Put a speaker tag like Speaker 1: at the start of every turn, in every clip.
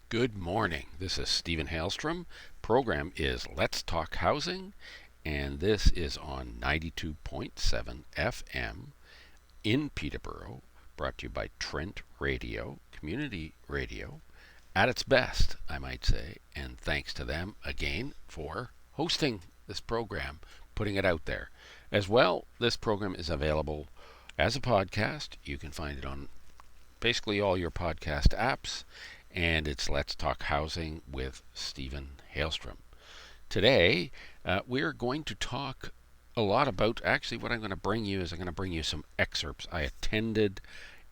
Speaker 1: Good morning. This is Steven Haylestrom. Program is Let's Talk Housing, and this is on 92.7 FM in Peterborough, brought to you by Trent Radio, community radio, at its best, I might say, and thanks to them again for hosting this program, putting it out there. As well, this program is available as a podcast. You can find it on basically all your podcast apps, and it's Let's Talk Housing with Steven Haylestrom. Today, we're going to talk a lot about, actually what I'm going to bring you is I'm going to bring you some excerpts. I attended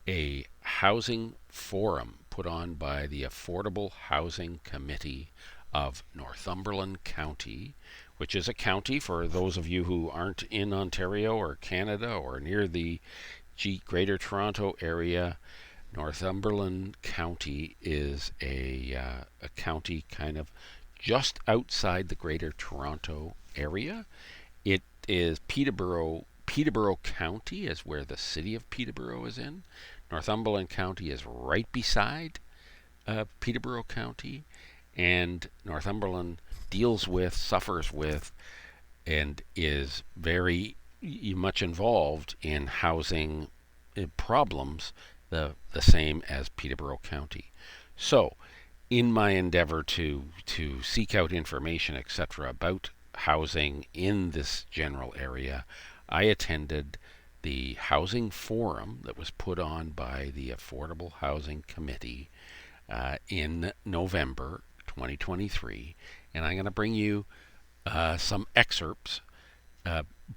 Speaker 1: a housing forum put on by the Affordable Housing Committee of Northumberland County, which is a county, for those of you who aren't in Ontario or Canada or near the Greater Toronto area. Northumberland County is a county kind of just outside the Greater Toronto area. It is Peterborough County is where the city of Peterborough is in. Northumberland County is right beside Peterborough County, and Northumberland suffers with, and is very much involved in housing problems, the same as Peterborough County. So, in my endeavor to seek out information, etc., about housing in this general area, I attended the housing forum that was put on by the Affordable Housing Committee in November 2023, and I'm going to bring you some excerpts,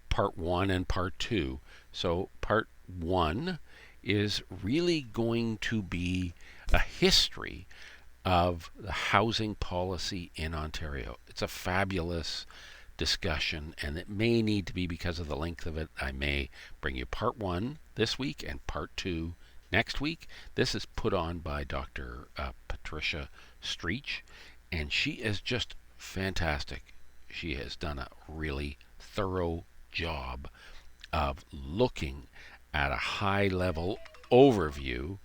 Speaker 1: part 1 and part 2. So part 1 is really going to be a history of the housing policy in Ontario. It's a fabulous discussion, and it may need to be, because of the length of it, I may bring you part 1 this week and part 2 next week. This is put on by Dr. Patricia Streech, and she is just fantastic. She has done a really thorough job of looking at a high-level overview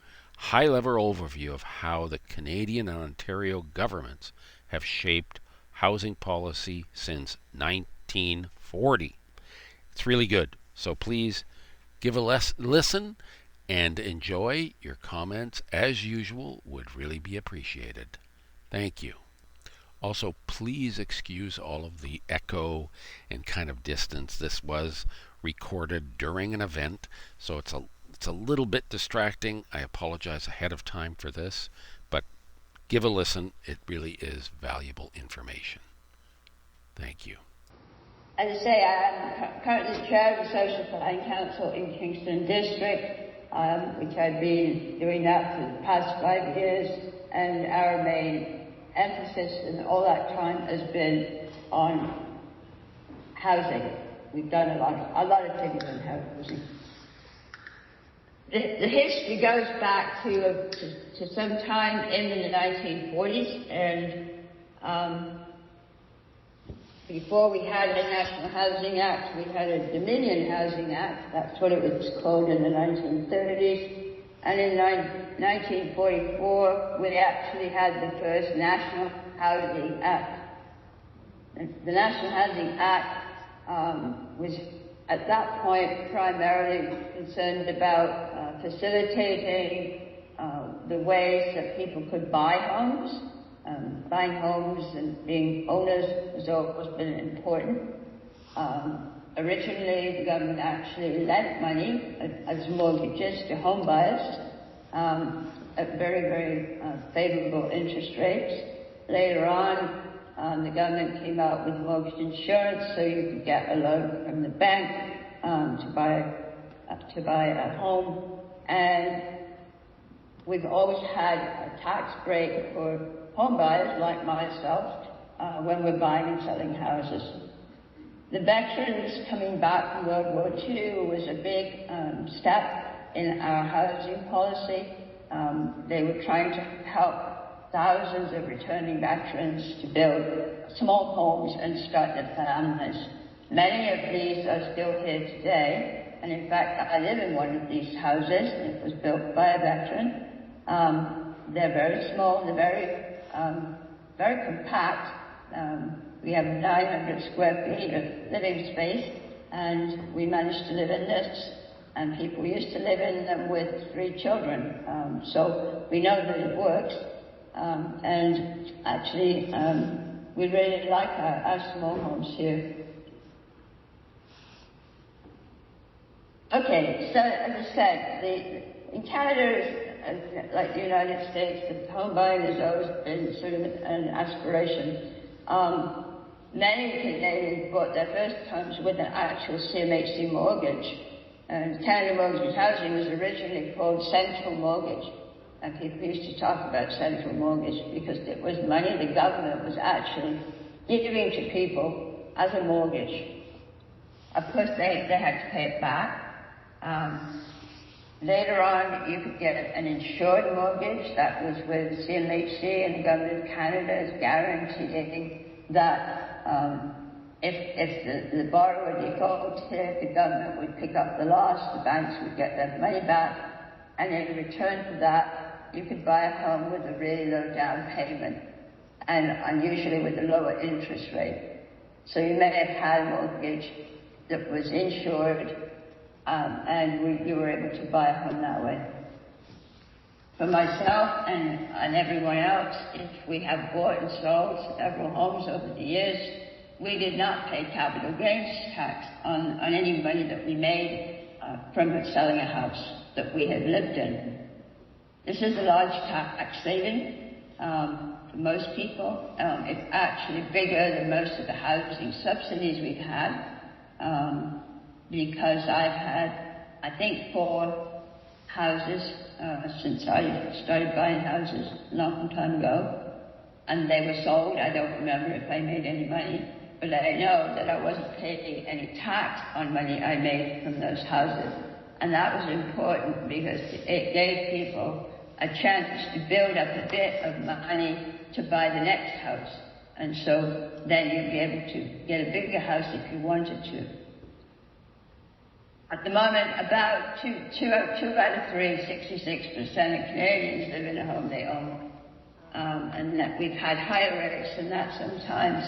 Speaker 1: of how the Canadian and Ontario governments have shaped housing policy since 1940. It's really good. So please give a listen and enjoy. Your comments, as usual, would really be appreciated. Thank you. Also, please excuse all of the echo and kind of distance. This was recorded during an event, so it's a little bit distracting. I apologize ahead of time for this, but give a listen. It really is valuable information. Thank you.
Speaker 2: As I say, I am currently chair of the Social Planning Council in Kingston District, which I've been doing that for the past 5 years, and our main emphasis in all that time has been on housing. We've done a lot of things on housing. The history goes back to some time in the 1940s, and before we had the National Housing Act, we had a Dominion Housing Act. That's what it was called in the 1930s. And in 1944, we actually had the first National Housing Act. The National Housing Act was at that point primarily concerned about facilitating the ways that people could buy homes. Buying homes and being owners has always been important. Originally, the government actually lent money as mortgages to home buyers at very, very favorable interest rates. Later on, the government came out with mortgage insurance, so you could get a loan from the bank to buy a home. And we've always had a tax break for home buyers like myself when we're buying and selling houses. The veterans coming back from World War II was a big step in our housing policy. They were trying to help thousands of returning veterans to build small homes and start their families. Many of these are still here today, and in fact, I live in one of these houses. It was built by a veteran. They're very small, they're very compact. We have 900 square feet of living space, and we managed to live in this, and people used to live in them with 3 children. So we know that it works, and actually we really like our small homes here. Okay, so as I said, in Canada, like the United States, the home buying has always been sort of an aspiration. Many Canadians bought their first homes with an actual CMHC mortgage. And Canada Mortgage Housing was originally called Central Mortgage. And people used to talk about Central Mortgage because it was money the government was actually giving to people as a mortgage. Of course, they had to pay it back. Later on, you could get an insured mortgage that was with CMHC, and the government of Canada is guaranteeing that if the borrower defaulted, the government would pick up the loss, the banks would get their money back, and in return for that, you could buy a home with a really low down payment, and usually with a lower interest rate. So you may have had a mortgage that was insured, and you were able to buy a home that way. For myself and everyone else, if we have bought and sold several homes over the years, we did not pay capital gains tax on any money that we made from selling a house that we had lived in. This is a large tax saving for most people. It's actually bigger than most of the housing subsidies we've had, because I've had, I think, 4 houses since I started buying houses a long time ago, and they were sold. I don't remember if I made any money, but I know that I wasn't paying any tax on money I made from those houses, and that was important because it gave people a chance to build up a bit of money to buy the next house, and so then you'd be able to get a bigger house if you wanted to. At the moment, about 2 out of 3, 66% of Canadians live in a home they own. And that we've had higher rates than that sometimes.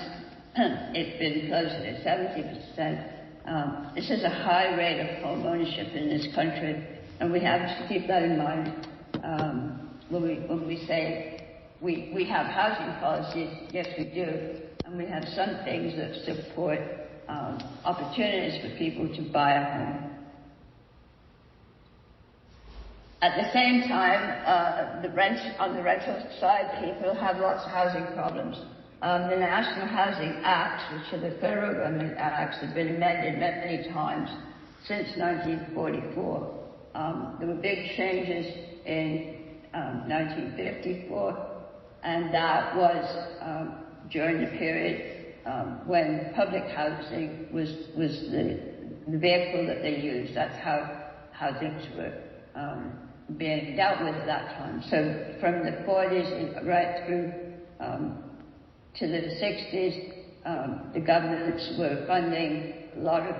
Speaker 2: It's been closer to 70%. This is a high rate of home ownership in this country, and we have to keep that in mind when we say we have housing policies. Yes, we do, and we have some things that support opportunities for people to buy a home. At the same time, on the rental side, people have lots of housing problems. The National Housing Acts, which are the federal government acts, have been amended many times since 1944. There were big changes in 1954, and that was during the period when public housing was the vehicle that they used. That's how things were being dealt with at that time. So from the 40s right through to the 60s, the governments were funding a lot of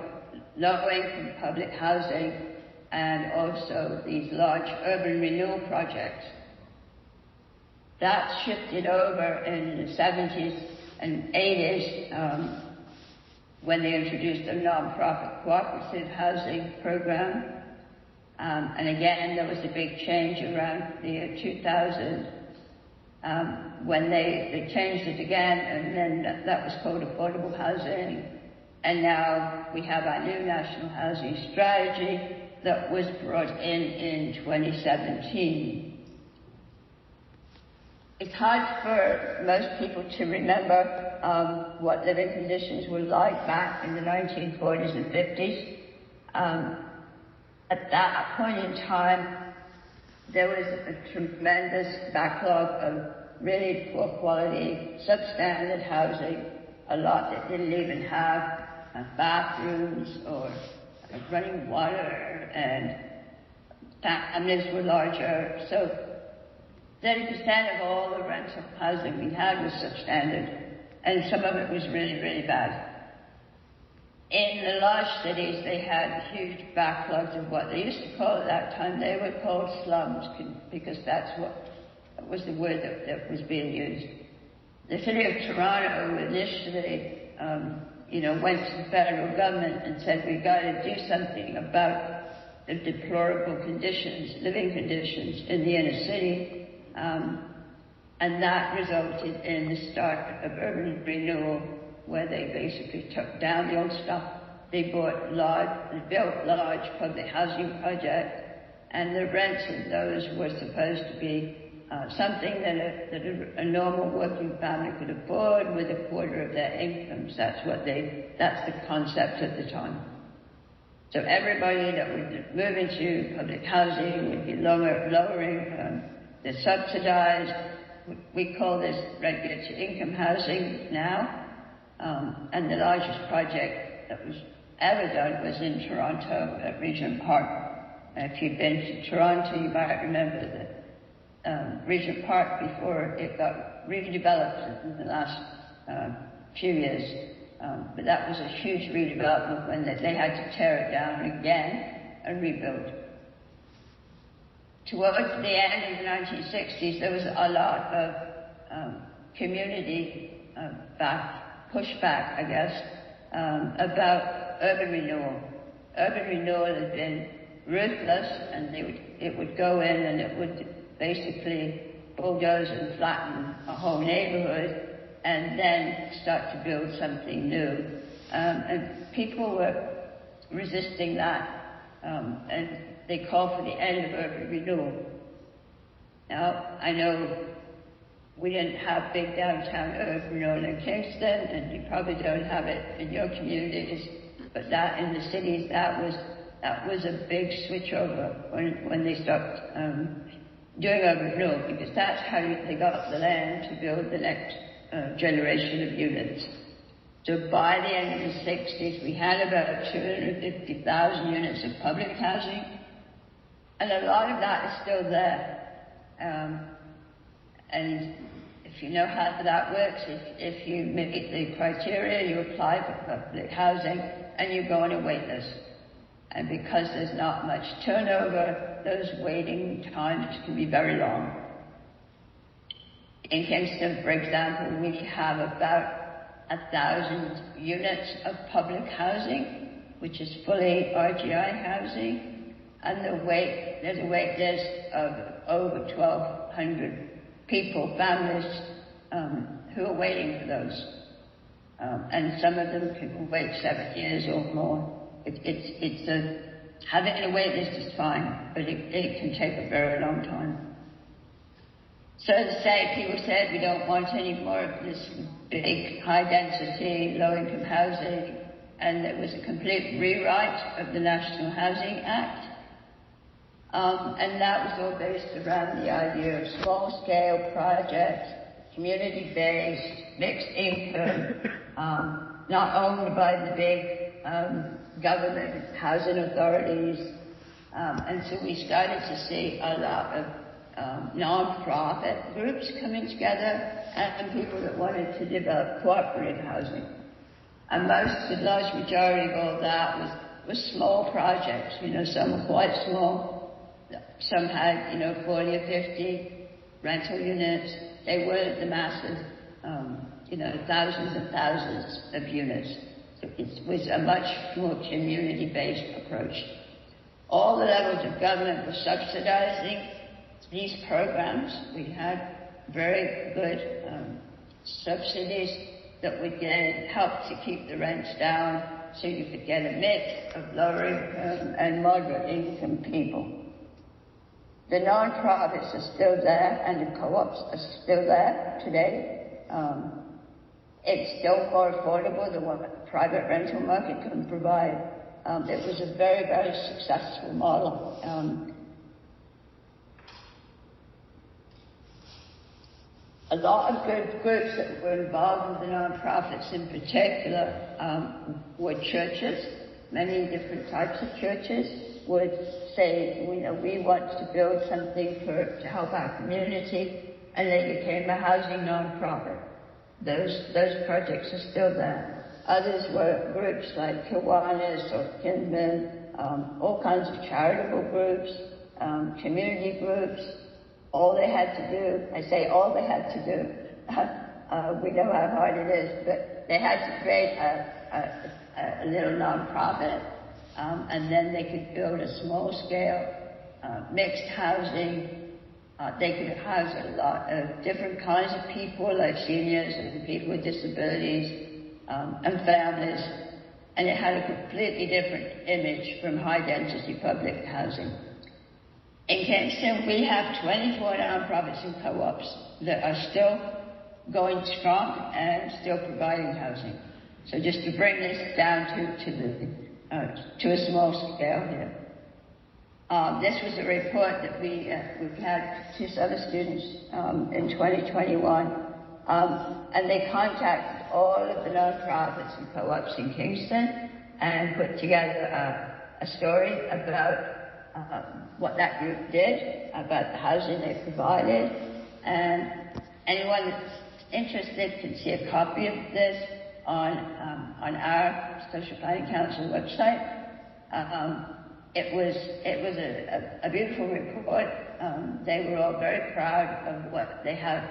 Speaker 2: low-income public housing and also these large urban renewal projects. That shifted over in the 70s and 80s when they introduced a non-profit cooperative housing program. And again, there was a big change around the year 2000 when they changed it again, and then that was called affordable housing. And now we have our new national housing strategy that was brought in 2017. It's hard for most people to remember what living conditions were like back in the 1940s and 50s. At that point in time, there was a tremendous backlog of really poor quality, substandard housing, a lot that didn't even have bathrooms or running water, and families were larger. So 30% of all the rental housing we had was substandard, and some of it was really, really bad. In the large cities, they had huge backlogs of what they used to call at that time. They were called slums because that's was the word that was being used. The city of Toronto initially, went to the federal government and said, we've got to do something about the deplorable living conditions in the inner city. And that resulted in the start of urban renewal, where they basically took down the old stuff. They built large public housing projects, and the rents in those were supposed to be something that a normal working family could afford with a quarter of their incomes. That's the concept at the time. So everybody that would move into public housing would be lowering the subsidized. We call this regular to income housing now. And the largest project that was ever done was in Toronto at Regent Park. If you've been to Toronto, you might remember that Regent Park, before it got redeveloped in the last few years, but that was a huge redevelopment when they had to tear it down again and rebuild. Towards the end of the 1960s, there was a lot of community pushback, I guess, about urban renewal. Urban renewal had been ruthless, and it would go in and it would basically bulldoze and flatten a whole neighborhood and then start to build something new. And people were resisting that, and they called for the end of urban renewal. Now, I know we didn't have big downtown urban renewal in Kingston, and you probably don't have it in your communities, but that in the cities, that was a big switch over when they stopped doing urban renewal, because that's how they got the land to build the next generation of units. So by the end of the 60s, we had about 250,000 units of public housing, and a lot of that is still there. And if you know how that works, if you meet the criteria, you apply for public housing, and you go on a wait list. And because there's not much turnover, those waiting times can be very long. In Kingston, for example, we have about 1,000 units of public housing, which is fully RGI housing, and there's a wait list of over 1,200 people, families, who are waiting for those. And some of them can wait 7 years or more. Having a wait list is fine, but it can take a very long time. So to say, people said we don't want any more of this big, high-density, low-income housing, and there was a complete rewrite of the National Housing Act. And that was all based around the idea of small-scale projects, community-based, mixed income, not owned by the big government housing authorities. And so we started to see a lot of non-profit groups coming together and people that wanted to develop cooperative housing. And the large majority of all that was small projects. Some were quite small. Some had, 40 or 50 rental units. They weren't the massive, thousands and thousands of units. So it was a much more community-based approach. All the levels of government were subsidizing these programs. We had very good subsidies that would help to keep the rents down so you could get a mix of lower income and moderate income people. The non-profits are still there, and the co-ops are still there today. It's still more affordable than what the private rental market can provide. It was a very, very successful model. A lot of good groups that were involved with the non-profits in particular were churches. Many different types of churches would say, we want to build something to help our community, and they became a housing non-profit. Those projects are still there. Others were groups like Kiwanis or Kinman, all kinds of charitable groups, community groups, all they had to do, I say all they had to do, we know how hard it is, but they had to create a little nonprofit, and then they could build a small-scale mixed housing. They could house a lot of different kinds of people, like seniors and people with disabilities, and families, and it had a completely different image from high-density public housing. In Kingston, we have 24 nonprofits and co-ops that are still going strong and still providing housing. So just to bring this down to a small scale here. This was a report that we had 2 summer students in 2021, and they contacted all of the nonprofits and co-ops in Kingston and put together a story about what that group did, about the housing they provided, and anyone that's interested can see a copy of this on our Social Planning Council website. It was a beautiful report. They were all very proud of what they have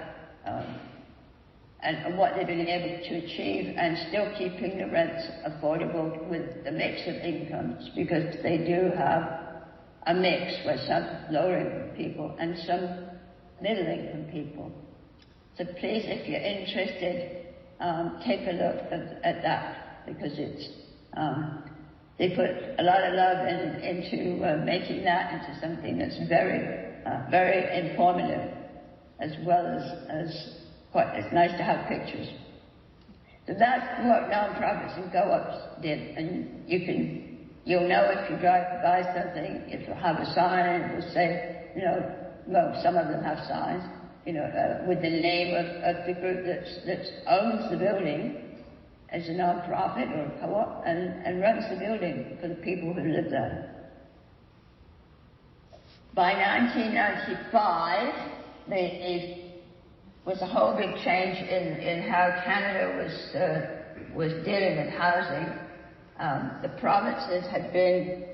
Speaker 2: and what they've been able to achieve, and still keeping the rents affordable with the mix of incomes, because they do have a mix where some lower income people and some middle income people. So please, if you're interested, take a look at that, because it's they put a lot of love into making that into something that's very, very informative, as well as quite. It's nice to have pictures. So that's what nonprofits and co-ops did, and you'll know if you drive by something, it'll have a sign, it will say, well, some of them have signs, with the name of the group that owns the building as a non-profit or a co-op and runs the building for the people who live there. By 1995, there was a whole big change in how Canada was dealing with housing. The provinces had been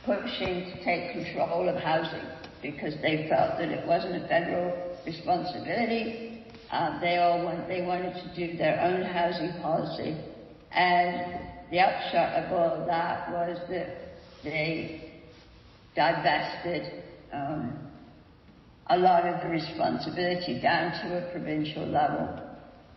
Speaker 2: pushing to take control of housing because they felt that it wasn't a federal responsibility. They wanted to do their own housing policy, and the upshot of all of that was that they divested a lot of the responsibility down to a provincial level.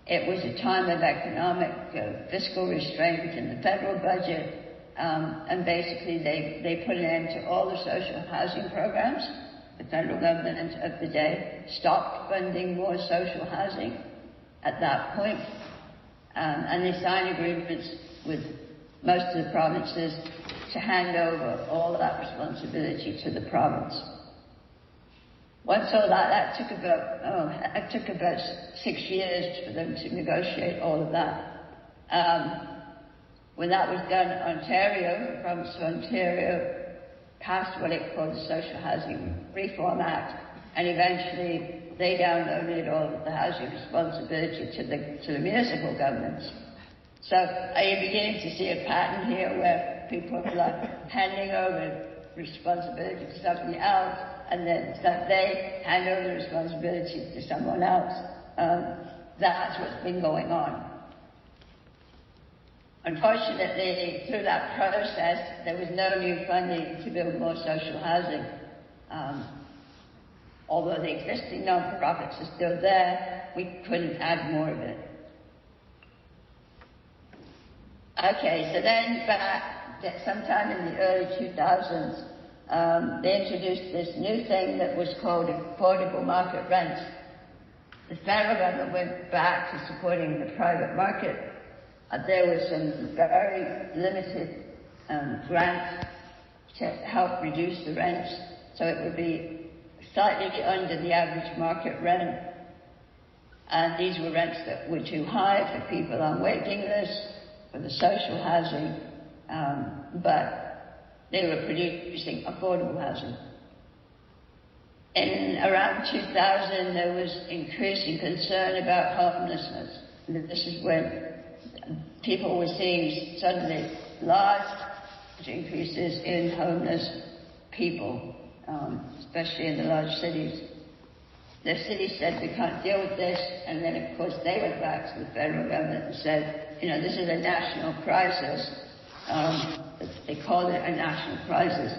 Speaker 2: It was a time of economic fiscal restraint in the federal budget, and basically they put an end to all the social housing programs. The federal government of the day stopped funding more social housing at that point, and they signed agreements with most of the provinces to hand over all of that responsibility to the province. Once all that took about 6 years for them to negotiate all of that. When that was done, Ontario, the province of Ontario, passed what it called the Social Housing Reform Act, and eventually they downloaded all of the housing responsibility to the municipal governments. So are you beginning to see a pattern here where people are handing over responsibility to somebody else, and then they hand over the responsibility to someone else? That's what's been going on. Unfortunately, through that process, there was no new funding to build more social housing. Although the existing non-profits are still there, we couldn't add more of it. Okay, so then back sometime in the early 2000s, they introduced this new thing that was called affordable market rents. The federal government went back to supporting the private market. There was some very limited grants to help reduce the rents, so it would be slightly under the average market rent. And these were rents that were too high for people on waiting lists for the social housing, but they were producing affordable housing. In around 2000, there was increasing concern about homelessness. This is when people were seeing suddenly large increases in homeless people, especially in the large cities. the city said we can't deal with this, and then of course they went back to the federal government and said, you know, this is a national crisis. They called it a national crisis.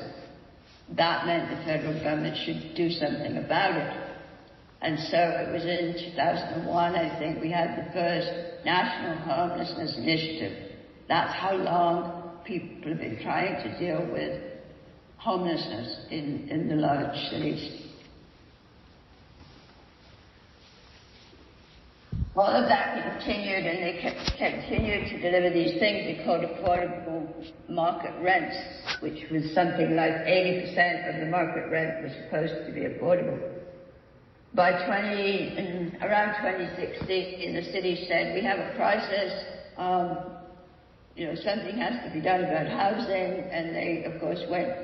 Speaker 2: That meant the federal government should do something about it. And so it was in 2001, I think, we had the first National Homelessness Initiative. That's how long people have been trying to deal with homelessness in the large cities. All of that continued, and they continued to deliver these things they called affordable market rents, which was something like 80% of the market rent was supposed to be affordable. By around 2016, the city said, we have a crisis, you know, something has to be done about housing, and they, of course, went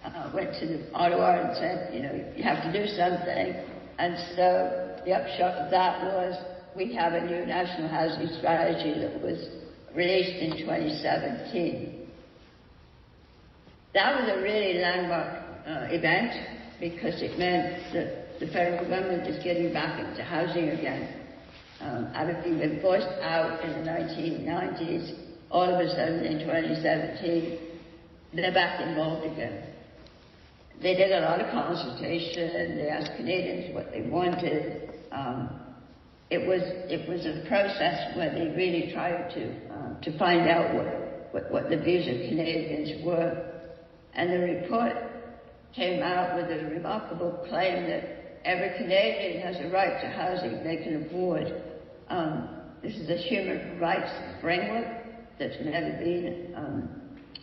Speaker 2: to Ottawa and said, you know, you have to do something. And so the upshot of that was we have a new national housing strategy that was released in 2017. That was a really landmark event because it meant that the federal government is getting back into housing again. Having been forced out in the 1990s, all of a sudden in 2017, they're back involved again. They did a lot of consultation. They asked Canadians what they wanted. It was a process where they really tried to find out what the views of Canadians were. And the report came out with a remarkable claim that every Canadian has a right to housing they can afford. This is a human rights framework that's never been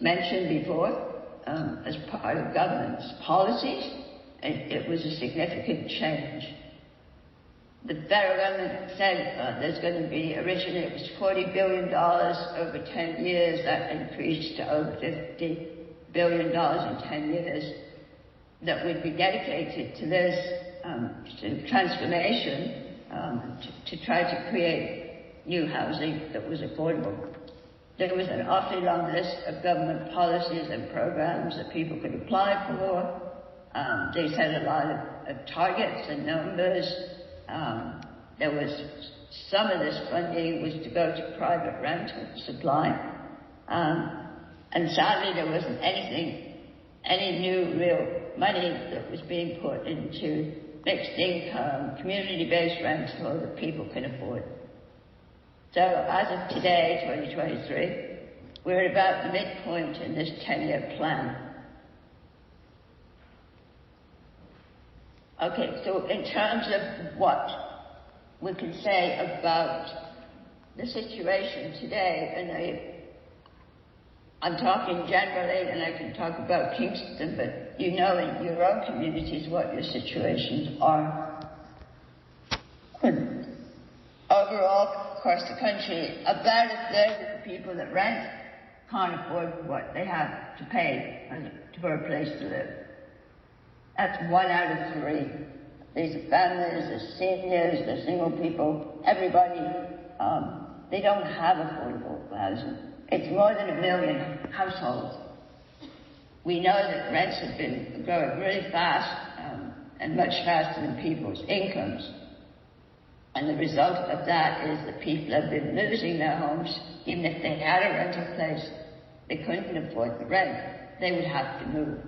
Speaker 2: mentioned before as part of government's policies. It was a significant change. The federal government said there's going to be, originally it was $40 billion over 10 years. That increased to over $50 billion in 10 years that would be dedicated to this to transformation, to try to create new housing that was affordable. There was an awfully long list of government policies and programs that people could apply for. They set a lot of targets and numbers. There was some of this funding was to go to private rental supply, and sadly there wasn't any new real money that was being put into mixed income, community-based rental that people can afford. So as of today, 2023, we're at about the midpoint in this 10-year plan. Okay, so in terms of what we can say about the situation today, and I'm talking generally, and I can talk about Kingston, but you know in your own communities what your situations are. Overall, across the country, about a third of the people that rent can't afford what they have to pay for a place to live. That's 1 out of 3. These are families, they're seniors, they're single people, everybody. They don't have affordable housing. It's more than 1 million households. We know that rents have been growing really fast and much faster than people's incomes. And the result of that is that people have been losing their homes. Even if they had a rental place, they couldn't afford the rent. They would have to move.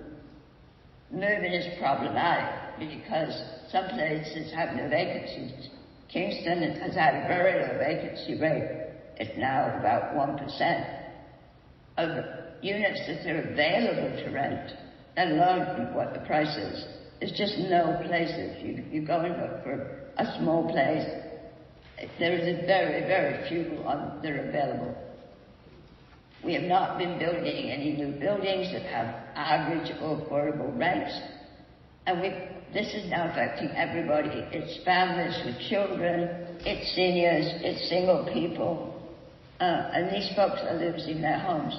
Speaker 2: Moving is problematic because some places have no vacancies. Kingston has had a very low vacancy rate. It's now about 1% of units that are available to rent, let alone what the price is. There's just no places. You go and look for a small place. There is a very, very few that are available. We have not been building any new buildings that have average or affordable rents. And this is now affecting everybody. It's families with children, it's seniors, it's single people. And these folks are losing their homes.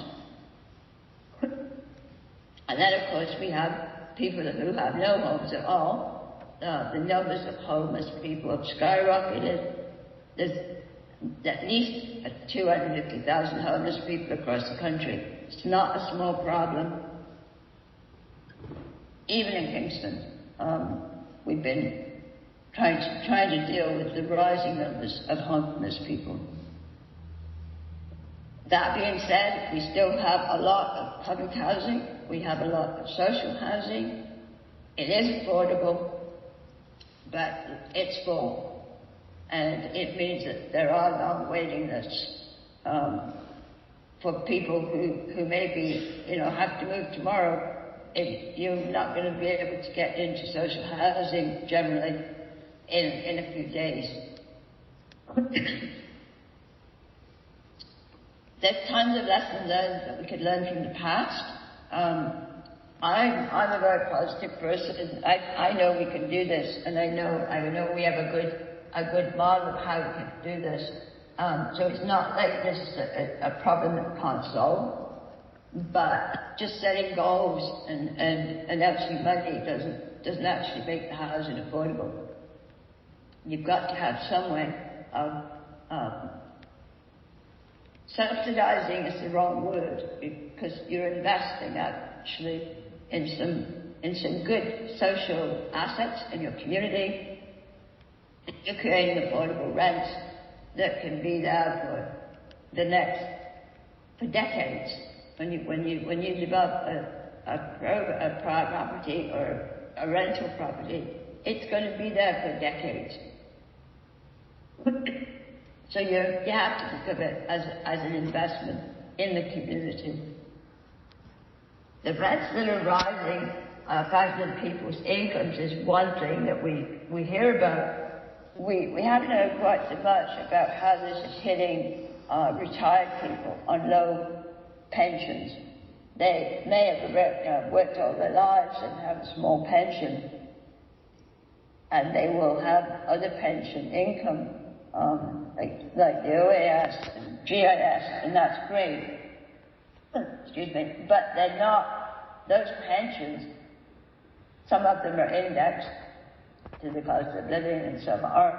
Speaker 2: And then, of course, we have people who have no homes at all. The numbers of homeless people have skyrocketed. There's at least 250,000 homeless people across the country. It's not a small problem. Even in Kingston, we've been trying to deal with the rising numbers of homeless people. That being said, we still have a lot of public housing. We have a lot of social housing. It is affordable, but it's full. And it means that there are long waiting lists for people who maybe, have to move tomorrow. You're not going to be able to get into social housing generally in a few days. There's tons of lessons learned that we could learn from the past. I'm a very positive person. I know we can do this, and I know we have a good model of how we can do this. So it's not like this is a problem that we can't solve. But just setting goals and actually money doesn't actually make the housing affordable. You've got to have some way of subsidizing is the wrong word, because you're investing actually in some good social assets in your community. You're creating affordable rents that can be there for decades. When you develop a property or a rental property, it's going to be there for decades. So you have to think of it as an investment in the community. The rents that are rising, affecting people's incomes is one thing that we hear about. We haven't heard quite so much about how this is hitting retired people on low pensions. They may have worked all their lives and have a small pension, and they will have other pension income, like the OAS and GIS, and that's great. Excuse me, but they're not, those pensions, some of them are indexed to the cost of living and some aren't,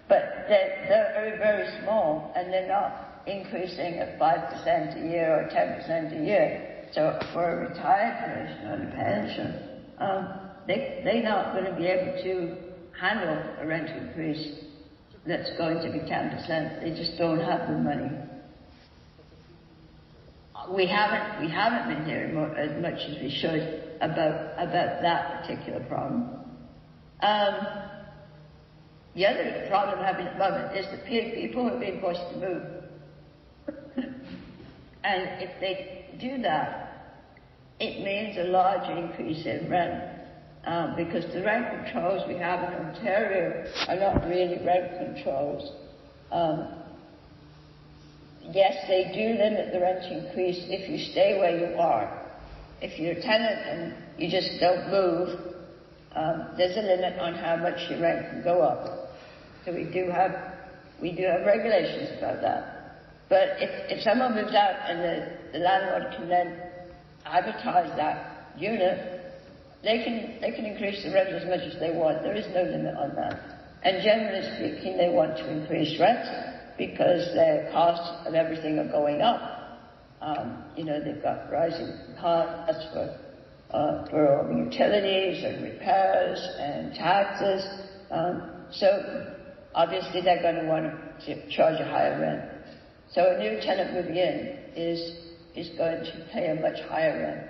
Speaker 2: but they're very, very small, and they're not increasing at 5% a year or 10% a year. So for a retired person on a pension, they're not going to be able to handle a rent increase that's going to be 10%. They just don't have the money. We haven't been hearing as much as we should about that particular problem. The other problem we're having at the moment is the people who are being forced to move. And if they do that, it means a large increase in rent, because the rent controls we have in Ontario are not really rent controls. Yes, they do limit the rent increase if you stay where you are. If you're a tenant and you just don't move, there's a limit on how much your rent can go up. So we do have regulations about that. But if someone moves out and the landlord can then advertise that unit, they can increase the rent as much as they want. There is no limit on that. And generally speaking, they want to increase rents because the costs of everything are going up. They've got rising costs for all the utilities and repairs and taxes. So obviously they're going to want to charge a higher rent. So a new tenant moving in is going to pay a much higher rent.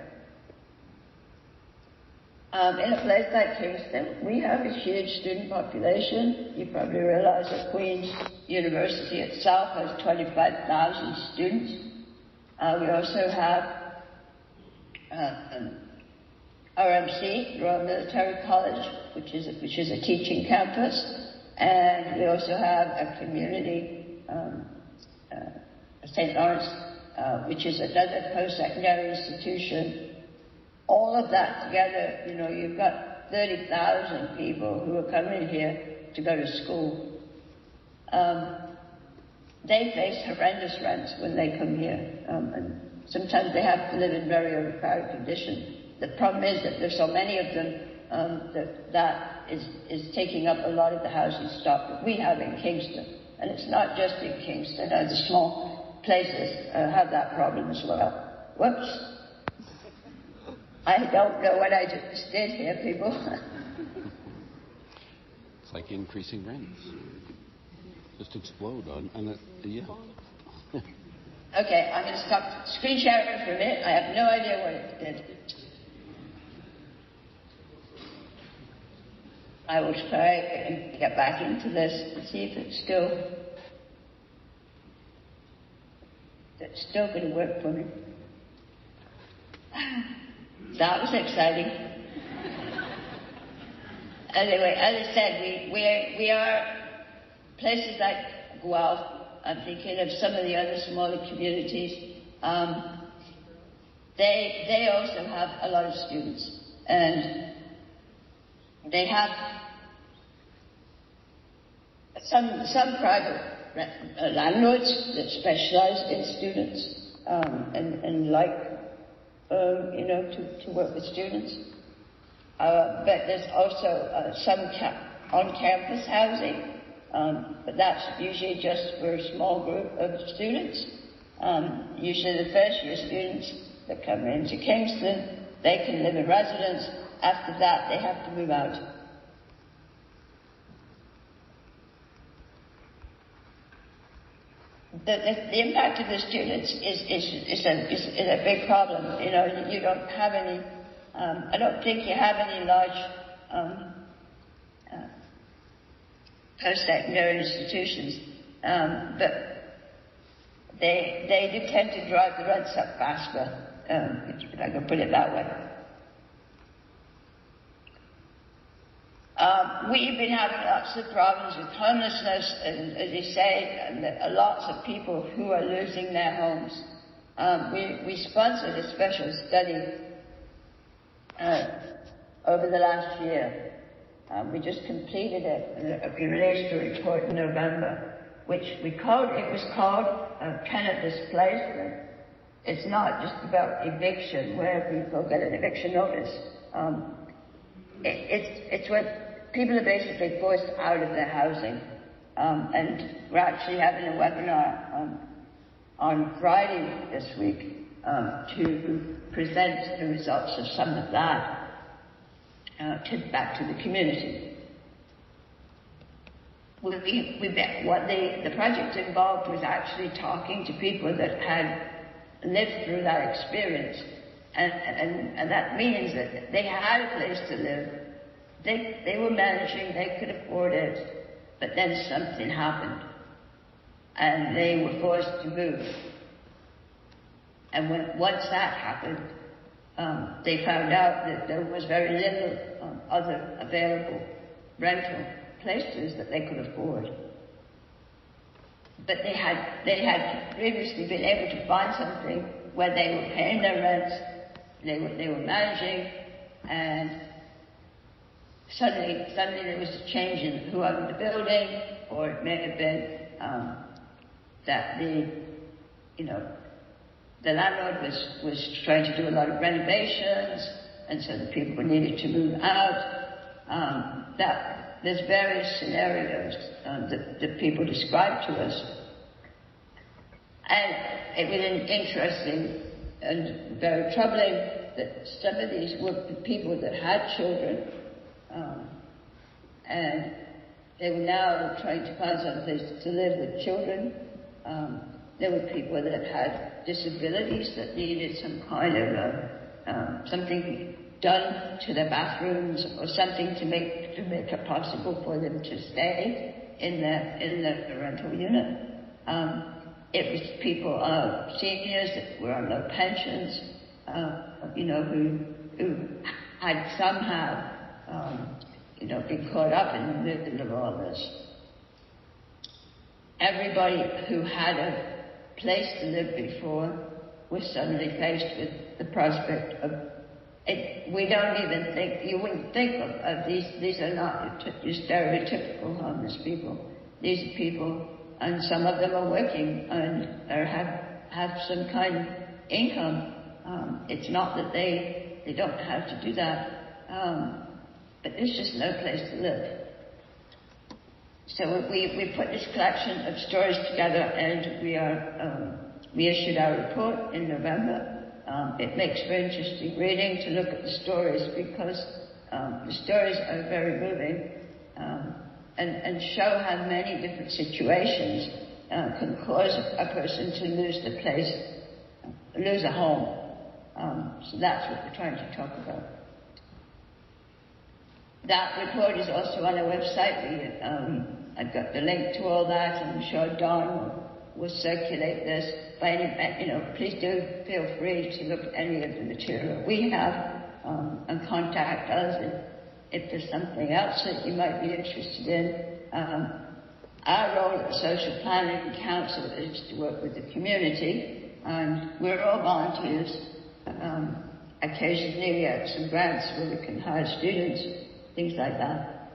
Speaker 2: In a place like Kingston, we have a huge student population. You probably realize that Queen's University itself has 25,000 students. We also have RMC, Royal Military College, which is a teaching campus, and we also have a community, St. Lawrence, which is another post-secondary institution. All of that together, you've got 30,000 people who are coming here to go to school. They face horrendous rents when they come here, and sometimes they have to live in very overcrowded conditions. The problem is that there's so many of them that is taking up a lot of the housing stock that we have in Kingston. And it's not just in Kingston, the small places have that problem as well. Whoops. I don't know what I just did here, people.
Speaker 1: It's like increasing rents. Just explode on it. Yeah.
Speaker 2: Okay, I'm going to stop screen sharing for a minute. I have no idea what it did. I will try and get back into this and see if it's still going to work for me. That was exciting. Anyway, as I said, we are places like Guelph. I'm thinking of some of the other smaller communities. They also have a lot of students, and they have some private landlords that specialize in students and like to work with students. But there's also some on-campus housing, but that's usually just for a small group of students. Usually the first-year students that come into Kingston, they can live in residence. After that, they have to move out. The impact of the students is a big problem. You don't have any. I don't think you have any large post-secondary institutions, but they do tend to drive the rents up faster, if I can put it that way. We've been having lots of problems with homelessness, and as you say, and lots of people who are losing their homes. We sponsored a special study over the last year. We just completed it. We released a report in November, which it was called Tenant Displacement. It's not just about eviction, where people get an eviction notice. It's where people are basically forced out of their housing. And we're actually having a webinar on Friday this week to present the results of some of that back to the community. What the project involved was actually talking to people that had lived through that experience, and that means that they had a place to live. They were managing, they could afford it, but then something happened, and they were forced to move. And once that happened, they found out that there was very little other available rental places that they could afford. But they had previously been able to find something where they were paying their rents, they were managing, and suddenly there was a change in who owned the building, or it may have been that the landlord was trying to do a lot of renovations, and so the people needed to move out. There's various scenarios that people described to us. And it was interesting and very troubling that some of these were people that had children, and they were now trying to find some place to live with children. There were people that had disabilities that needed some kind of something done to their bathrooms, or something to make it possible for them to stay in the rental unit. It was people, seniors that were on low pensions, who had somehow, been caught up in the middle of all this. Everybody who had a place to live before was suddenly faced with the prospect of it. We don't even think, you wouldn't think of these are not your stereotypical homeless people. These are people, and some of them are working and or have some kind of income. It's not that they don't have to do that, but there's just no place to live. So we put this collection of stories together, and we issued our report in November. It makes for interesting reading to look at the stories, because the stories are very moving. and show how many different situations can cause a person to lose a home. So that's what we're trying to talk about. That report is also on our website. I've got the link to all that, and I'm sure Don will circulate this. Please do feel free to look at any of the material we have and contact us if there's something else that you might be interested in. Our role at the Social Planning Council is to work with the community, and we're all volunteers. Occasionally we have some grants where we can hire students, things like that.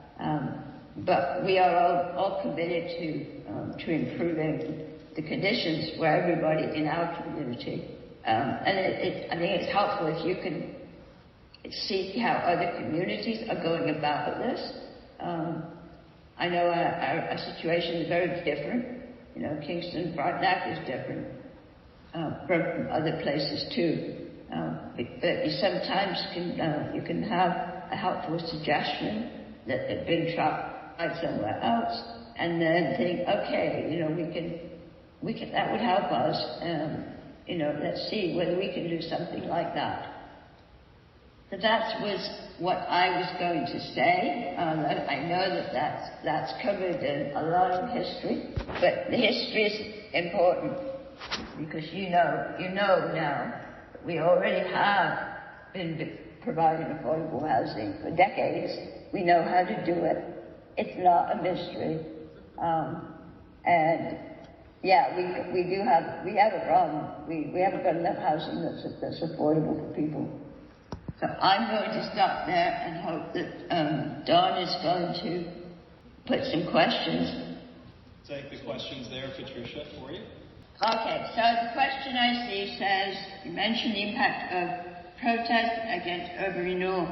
Speaker 2: But we are all committed to improving the conditions for everybody in our community. And I think it's helpful if you can see how other communities are going about this. I know our situation is very different. Kingston, Frontenac is different from other places too. But you sometimes you can have a helpful suggestion that had been tried somewhere else, and then think, okay, we can that would help us. Let's see whether we can do something like that. So that was what I was going to say. I know that's covered in a lot of history, but the history is important because you know now that we already have been providing affordable housing for decades. We know how to do it. It's not a mystery. And yeah, we have a problem. We haven't got enough housing that's affordable for people. So I'm going to stop there and hope that Dawn is going to put some questions.
Speaker 3: Take the questions there, Patricia, for you.
Speaker 2: Okay, so the question I see says, you mentioned the impact of protest against urban renewal.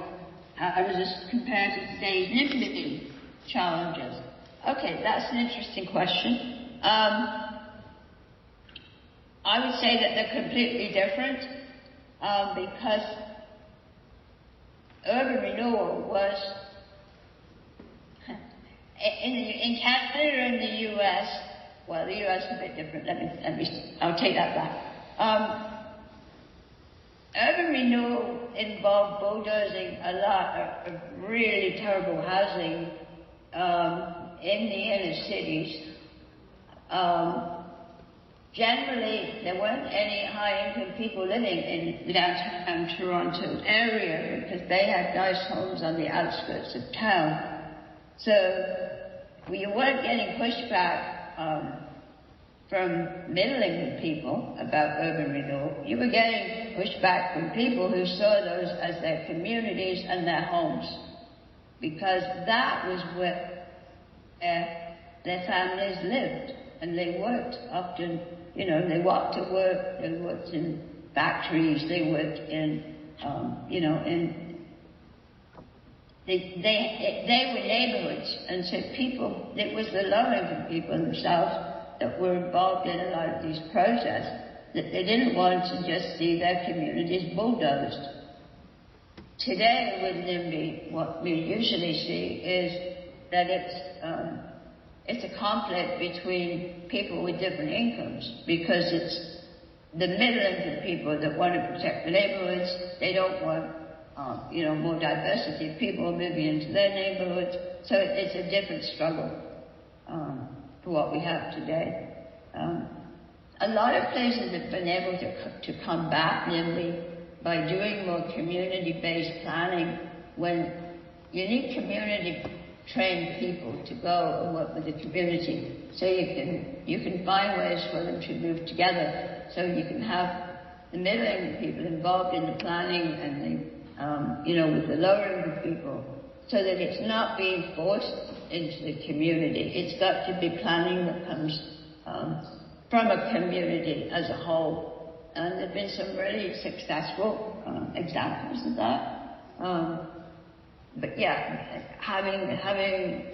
Speaker 2: How does this compare to today's NIMBY challenges? Okay, that's an interesting question. I would say that they're completely different because urban renewal was in Canada and the U.S. Well, the U.S. is a bit different. I'll take that back. Urban renewal involved bulldozing a lot of really terrible housing in the inner cities. Generally, there weren't any high-income people living in the downtown Toronto area because they had nice homes on the outskirts of town. So you weren't getting pushback from middle-income people about urban renewal. You were getting pushback from people who saw those as their communities and their homes, because that was where their families lived and they worked. Often, they walked to work, they worked in factories, they worked in, they were neighborhoods, and so it was the low-income people themselves that were involved in a lot of these protests, that they didn't want to just see their communities bulldozed. Today with NIMBY, what we usually see is that it's a conflict between people with different incomes, because it's the middle-income people that want to protect the neighborhoods. They don't want more diversity of people moving into their neighborhoods. So it's a different struggle for what we have today. A lot of places have been able to combat NIMBY by doing more community-based planning, when you need community-trained people to go and work with the community, so you can find ways for them to move together, so you can have the middle-income people involved in the planning and the with the lower-income people, so that it's not being forced into the community. It's got to be planning that comes from a community as a whole. And there have been some really successful examples of that. But yeah, having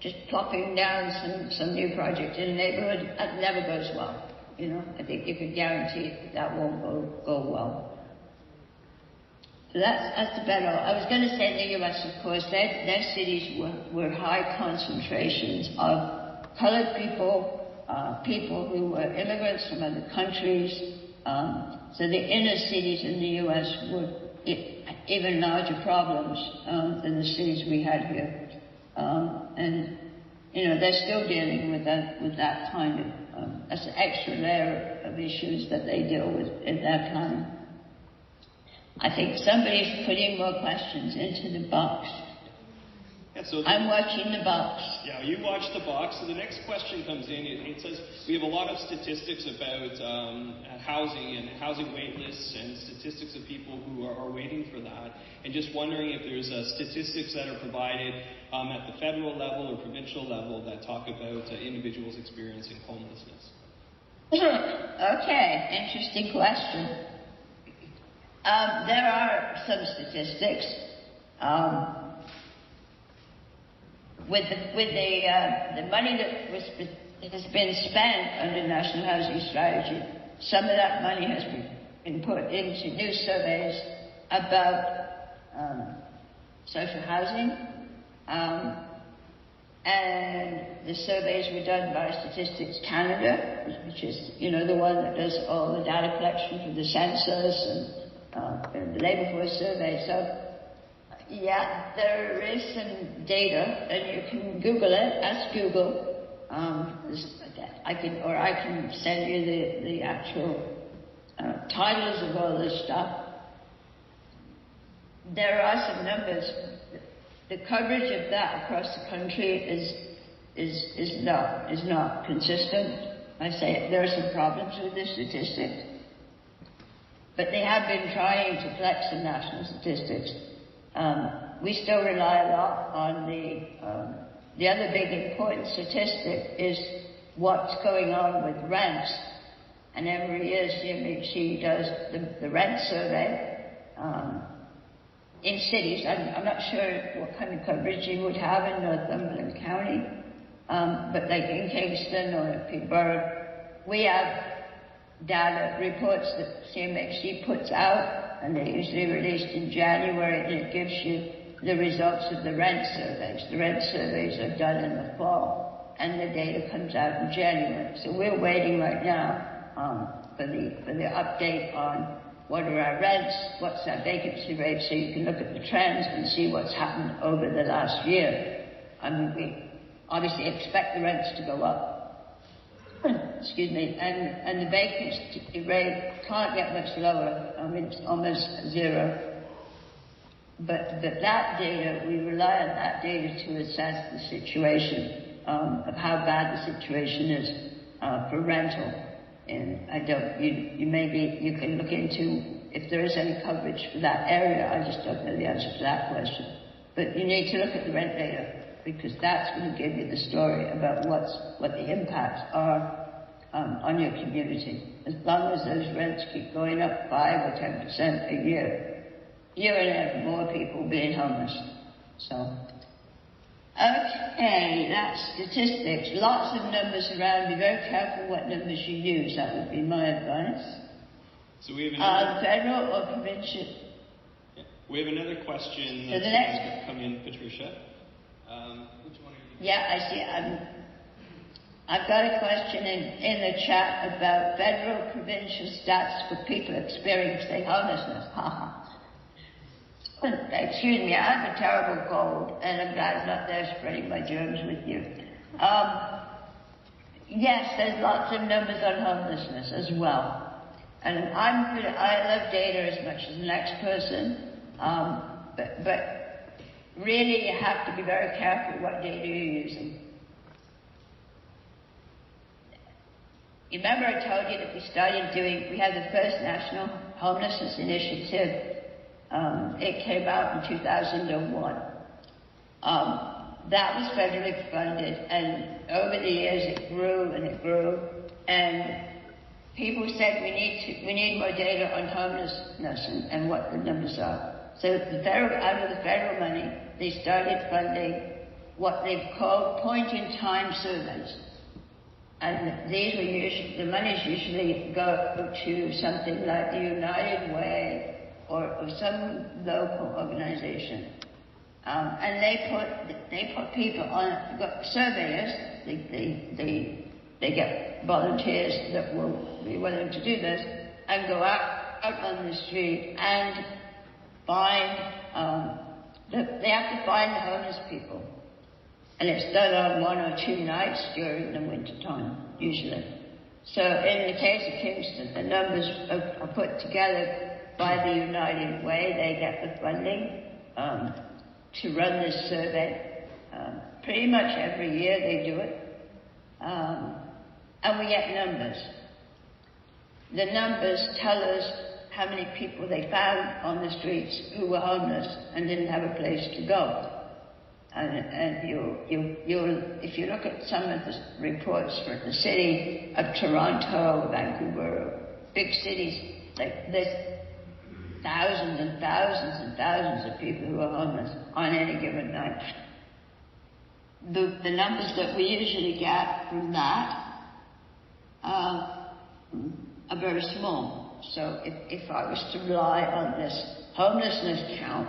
Speaker 2: just plopping down some new project in a neighborhood, that never goes well. I think you can guarantee that won't go well. So that's the better. I was going to say in the U.S., of course, their cities were high concentrations of colored people, people who were immigrants from other countries. So the inner cities in the U.S. were even larger problems than the cities we had here. And, you know, they're still dealing with that kind of, that's an extra layer of issues that they deal with in their planning. I think somebody's putting more questions into the box.
Speaker 3: Yeah, so
Speaker 2: I'm watching the box.
Speaker 3: Yeah, you watch the box. So the next question comes in. It says we have a lot of statistics about housing and housing wait lists and statistics of people who are waiting for that. And just wondering if there's statistics that are provided at the federal level or provincial level that talk about individuals experiencing homelessness.
Speaker 2: Okay, interesting question. There are some statistics. With the money that has been spent under the National Housing Strategy, some of that money has been put into new surveys about social housing, and the surveys were done by Statistics Canada, which is, you know, the one that does all the data collection for the census and the labour force survey. So, yeah, there is some data, and you can Google it. Ask Google. I can send you the actual titles of all this stuff. There are some numbers. The coverage of that across the country is not consistent. I say there are some problems with the statistics, but they have been trying to collect some national statistics. We still rely a lot on the other big important statistic is what's going on with rents. And every year CMHC does the rent survey in cities. I'm not sure what kind of coverage you would have in Northumberland County, but like in Kingston or in Peterborough, we have data reports that CMHC puts out, and they're usually released in January, and it gives you the results of the rent surveys. The rent surveys are done in the fall, and the data comes out in January. So we're waiting right now for the update on what are our rents, what's our vacancy rate, so you can look at the trends and see what's happened over the last year. I mean, we obviously expect the rents to go up. Excuse me, and the vacancy rate can't get much lower. I mean, it's almost zero. But that data, we rely on that data to assess the situation of how bad the situation is for rental. And you can look into if there is any coverage for that area. I just don't know the answer to that question. But you need to look at the rent data, because that's going to give you the story about what the impacts are on your community. As long as those rents keep going up 5 or 10% a year, you're going to have more people being homeless. So, okay, that's statistics. Lots of numbers around. Be very careful what numbers you use. That would be my advice.
Speaker 3: So we have another
Speaker 2: federal or provincial.
Speaker 3: Yeah. We have another question
Speaker 2: So
Speaker 3: that's come in, Patricia. Which one are you?
Speaker 2: Yeah, I see. I've got a question in the chat about federal provincial stats for people experiencing homelessness. Excuse me, I have a terrible cold, and I'm glad I'm not there spreading my germs with you. Yes, there's lots of numbers on homelessness as well. And I love data as much as the next person, but really you have to be very careful what data you're using. You remember I told you that we had the first National Homelessness Initiative. It came out in 2001. That was federally funded, and over the years it grew and it grew, and people said we need more data on homelessness and what the numbers are. So out of the federal money, they started funding what they've called point-in-time surveys. And the monies usually go to something like the United Way or some local organization. And they put people on, got surveyors, they get volunteers that will be willing to do this, and go out on the street and find, they have to find the homeless people. And it's done on 1 or 2 nights during the winter time, usually. So in the case of Kingston, the numbers are put together by the United Way. They get the funding to run this survey. Pretty much every year they do it. And we get numbers. The numbers tell us how many people they found on the streets who were homeless and didn't have a place to go. And you'll, if you look at some of the reports for the city of Toronto, Vancouver, big cities, like there's thousands and thousands and thousands of people who are homeless on any given night. The numbers that we usually get from that are very small. So if I was to rely on this homelessness count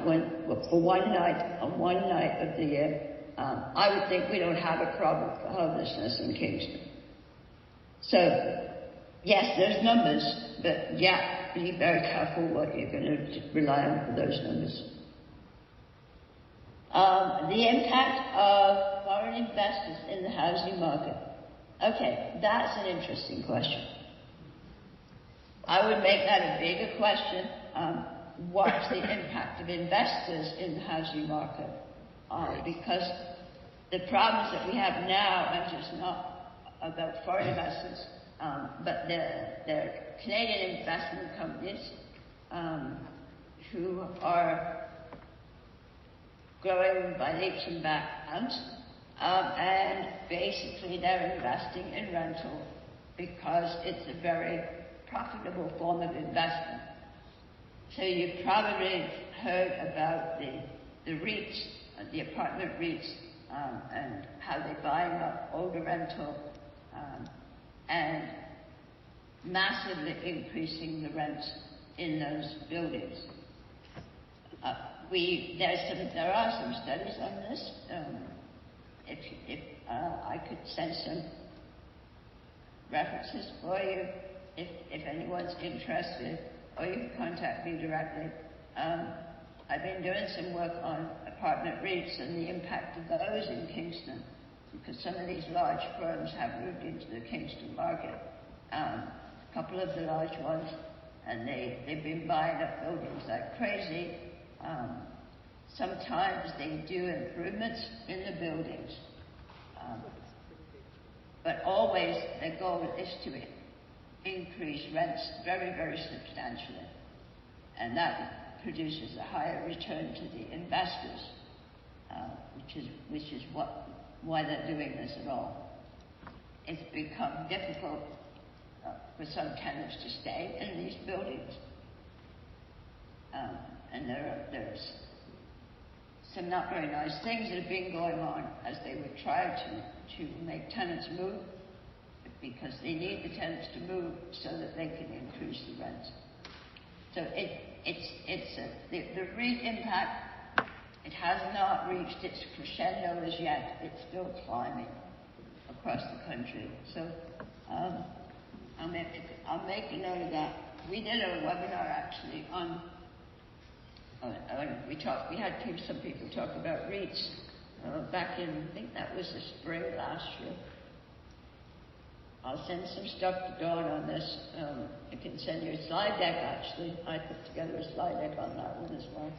Speaker 2: for one night, on one night of the year, I would think we don't have a problem for homelessness in Kingston. So, yes, there's numbers, but yeah, be very careful what you're going to rely on for those numbers. The impact of foreign investors in the housing market. Okay, that's an interesting question. I would make that a bigger question. What's the impact of investors in the housing market? Because the problems that we have now are just not about foreign investors, but they're Canadian investment companies who are growing by leaps and bounds, and basically they're investing in rental because it's a very profitable form of investment. So you've probably heard about the REITs, the apartment REITs, and how they're buying up older rental and massively increasing the rents in those buildings. There are some studies on this. If I could send some references for you, if anyone's interested, or you can contact me directly. I've been doing some work on apartment REITs and the impact of those in Kingston, because some of these large firms have moved into the Kingston market. A couple of the large ones, and they've been buying up buildings like crazy. Sometimes they do improvements in the buildings, but always their goal is to increase rents very, very substantially, and that produces a higher return to the investors, which is why they're doing this at all. It's become difficult for some tenants to stay in these buildings, and there's some not very nice things that have been going on as they would try to make tenants move, because they need the tenants to move so that they can increase the rents. So the REIT impact, it has not reached its crescendo as yet. It's still climbing across the country. So I'll make a note of that. We did a webinar actually on. We had some people talk about REITs back in, I think that was the spring last year. I'll send some stuff to Dawn on this. I can send you a slide deck, actually. I put together a slide deck on that one as well.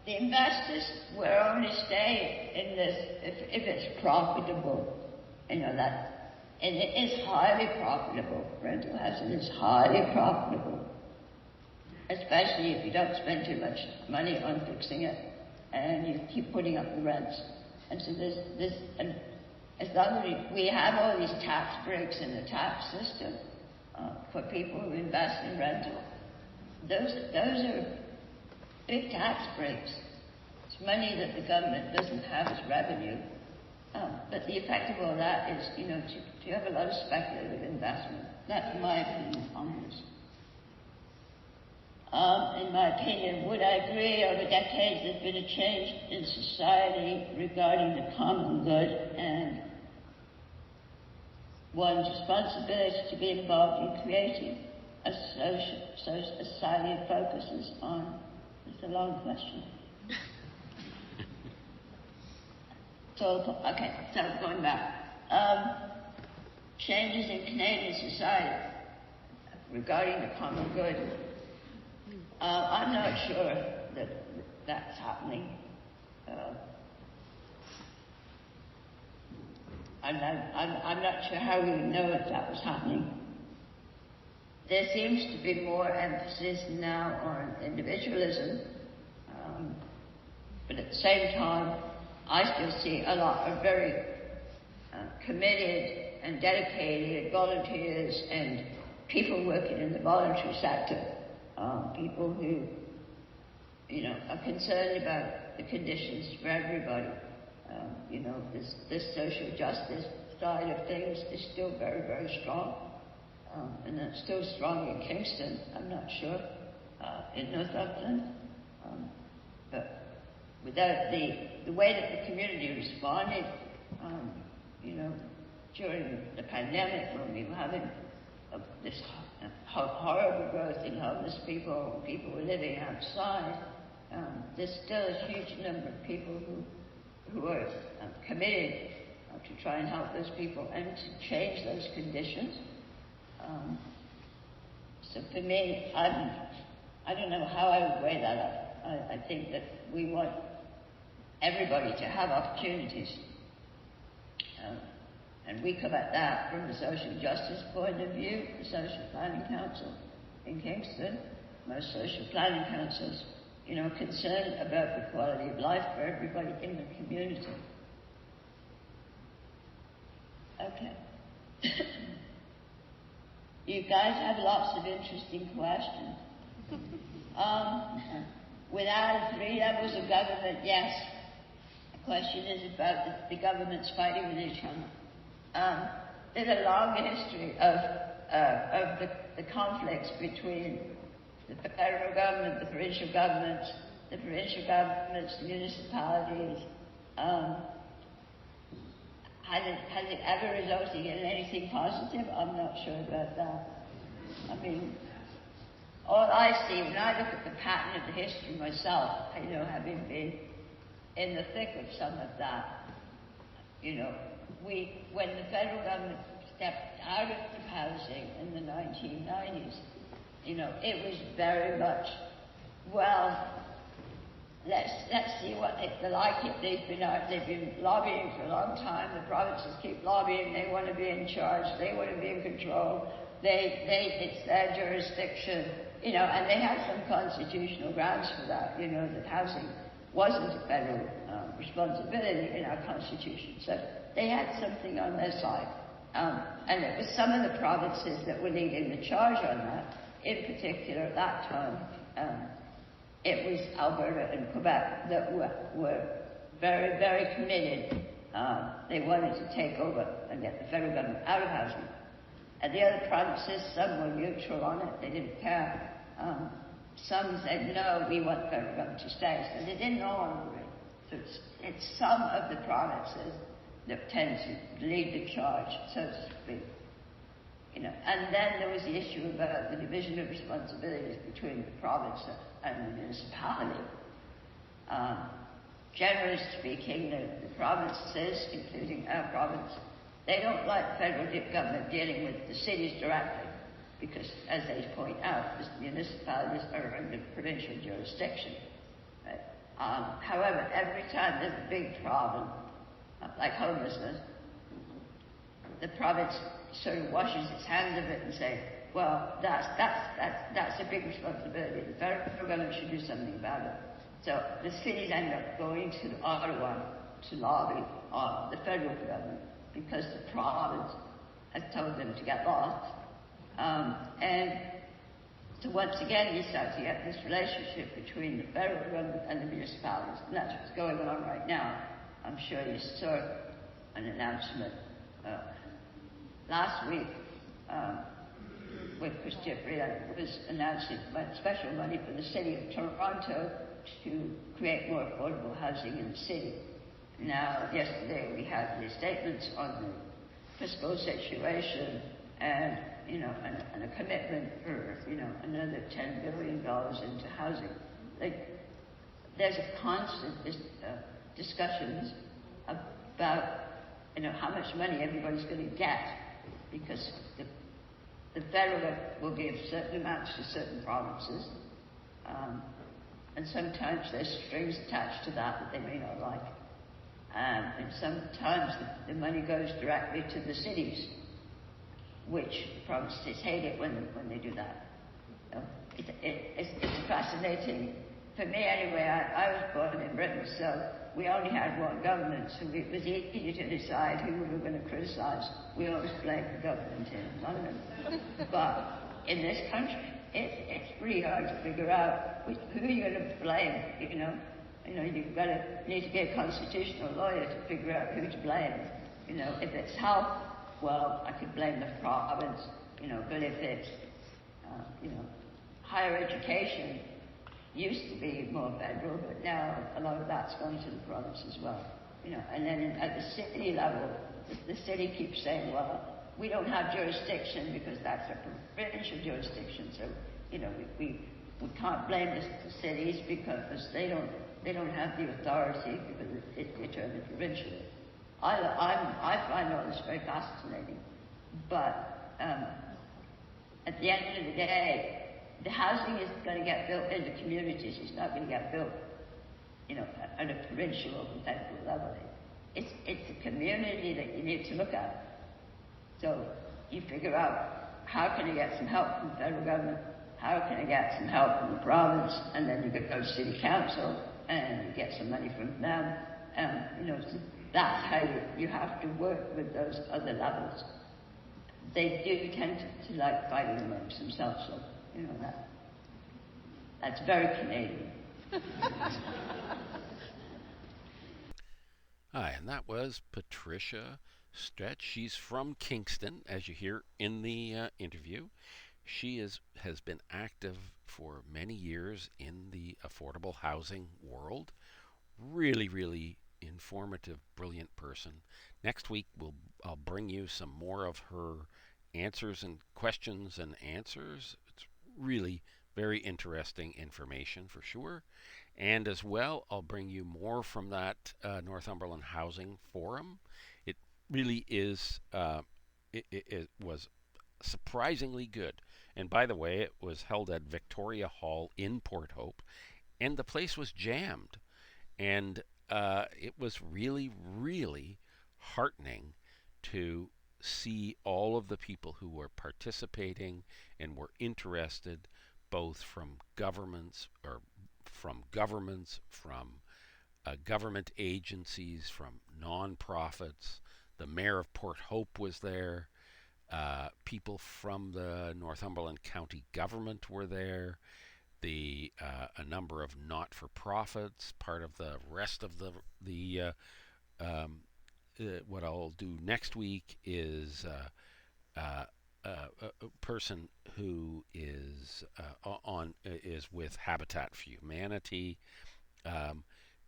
Speaker 2: The investors will only stay in this if it's profitable. You know that. And it is highly profitable. Rental housing is highly profitable. Especially if you don't spend too much money on fixing it and you keep putting up the rents. And so as long as we have all these tax breaks in the tax system for people who invest in rental, those are big tax breaks. It's money that the government doesn't have as revenue. But the effect of all that is, to have a lot of speculative investment. That's my opinion on this. In my opinion, would I agree over decades there's been a change in society regarding the common good and one's responsibility to be involved in creating a society that focuses on, it's a long question. So going back. Changes in Canadian society regarding the common good. I'm not sure that that's happening. I'm not sure how we would know if that was happening. There seems to be more emphasis now on individualism, but at the same time, I still see a lot of very committed and dedicated volunteers and people working in the voluntary sector, people who, are concerned about the conditions for everybody. This social justice side of things is still very, very strong, and it's still strong in Kingston. I'm not sure in Northumberland, but without the way that the community responded, during the pandemic when we were having this horrible growth in homeless people were living outside, there's still a huge number of people who are committed to try and help those people and to change those conditions. So for me, I don't know how I would weigh that up. I think that we want everybody to have opportunities. And we come at that from the social justice point of view. The Social Planning Council in Kingston, most social planning councils, concerned about the quality of life for everybody in the community. Okay. You guys have lots of interesting questions. Without 3 levels of government, yes. The question is about the governments fighting with each other. There's a long history of the conflicts between the federal government, the provincial governments, the municipalities. Has it ever resulted in anything positive? I'm not sure about that. I mean, all I see when I look at the pattern of the history myself, having been in the thick of some of that, when the federal government stepped out of the housing in the 1990s, it was very much, let's see what they like it. They've been lobbying for a long time. The provinces keep lobbying. They want to be in charge. They want to be in control. It's their jurisdiction, and they had some constitutional grounds for that, that housing wasn't a federal responsibility in our constitution. So they had something on their side. And it was some of the provinces that were leading the charge on that. In particular, at that time, it was Alberta and Quebec that were very, very committed. They wanted to take over and get the federal government out of housing. And the other provinces, some were neutral on it. They didn't care. Some said, no, we want the federal government to stay. So they didn't all agree. So it's some of the provinces that tend to lead the charge, so to speak. And then there was the issue about the division of responsibilities between the province and the municipality. Generally speaking, the provinces, including our province, they don't like the federal government dealing with the cities directly, because, as they point out, the municipalities are under provincial jurisdiction. Right? However, every time there's a big problem, like homelessness, the province sort of washes its hands of it and say, well, that's a big responsibility. The federal government should do something about it. So the cities end up going to Ottawa to lobby the federal government because the province has told them to get lost. And so once again, you start to get this relationship between the federal government and the municipalities. And that's what's going on right now. I'm sure you saw an announcement last week with Chris Jeffrey, was announcing special money for the city of Toronto to create more affordable housing in the city. Now, yesterday we had the statements on the fiscal situation and, and a commitment for, another $10 billion into housing. There's a constant discussions about, how much money everybody's going to get, because the federal government will give certain amounts to certain provinces, and sometimes there's strings attached to that they may not like. And sometimes the money goes directly to the cities, which provinces hate it when they do that. It's fascinating. For me anyway, I was born in Britain, so we only had one government, so it was easy to decide who we were going to criticize. We always blamed the government in London. But in this country, it's pretty hard to figure out who you're going to blame, you need to be a constitutional lawyer to figure out who to blame. If it's health, well, I could blame the province, but if it's, higher education, used to be more federal, but now a lot of that's going to the province as well. And then at the city level, the city keeps saying, well, we don't have jurisdiction because that's a provincial jurisdiction. So, we can't blame the cities because they don't have the authority because it's determined provincially. I find all this very fascinating, but at the end of the day, the housing is going to get built in the communities. It's not going to get built, at a provincial or federal level. It's the community that you need to look at. So you figure out how can I get some help from the federal government, how can I get some help from the province, and then you could go to city council and you get some money from them. So that's how you have to work with those other levels. They do tend to like fighting amongst themselves, so that's very Canadian.
Speaker 1: Hi, and that was Patricia Stretch. She's from Kingston, as you hear in the interview. She has been active for many years in the affordable housing world. Really, really informative, brilliant person. Next week, I'll bring you some more of her answers and questions and answers. It's really very interesting information for sure. And as well, I'll bring you more from that Northumberland Housing Forum. It really is, it was surprisingly good. And by the way, it was held at Victoria Hall in Port Hope, and the place was jammed. And it was really, really heartening to see all of the people who were participating and were interested, both from governments, from government agencies, from nonprofits. The mayor of Port Hope was there. People from the Northumberland County government were there. A number of not-for-profits, part of the rest of what I'll do next week is a person who is is with Habitat for Humanity.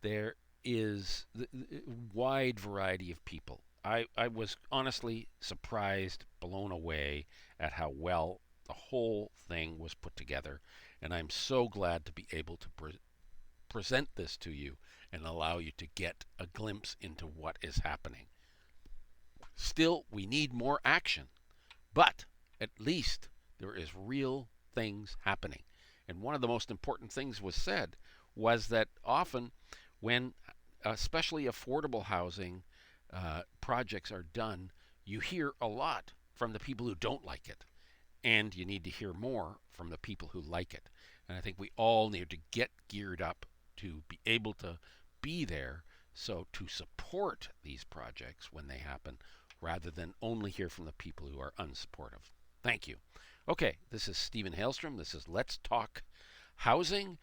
Speaker 1: There is a wide variety of people. I was honestly surprised, blown away at how well the whole thing was put together, and I'm so glad to be able to present this to you and allow you to get a glimpse into what is happening. Still, we need more action, but at least there is real things happening. And one of the most important things was said was that often when especially affordable housing projects are done, you hear a lot from the people who don't like it, and you need to hear more from the people who like it. And I think we all need to get geared up to be able to be there, so to support these projects when they happen, rather than only hear from the people who are unsupportive. Thank you. Okay, this is Steven Haylestrom. This is Let's Talk Housing,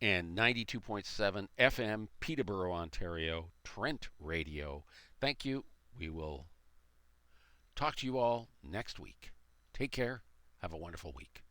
Speaker 1: and 92.7 FM, Peterborough, Ontario, Trent Radio. Thank you. We will talk to you all next week. Take care. Have a wonderful week.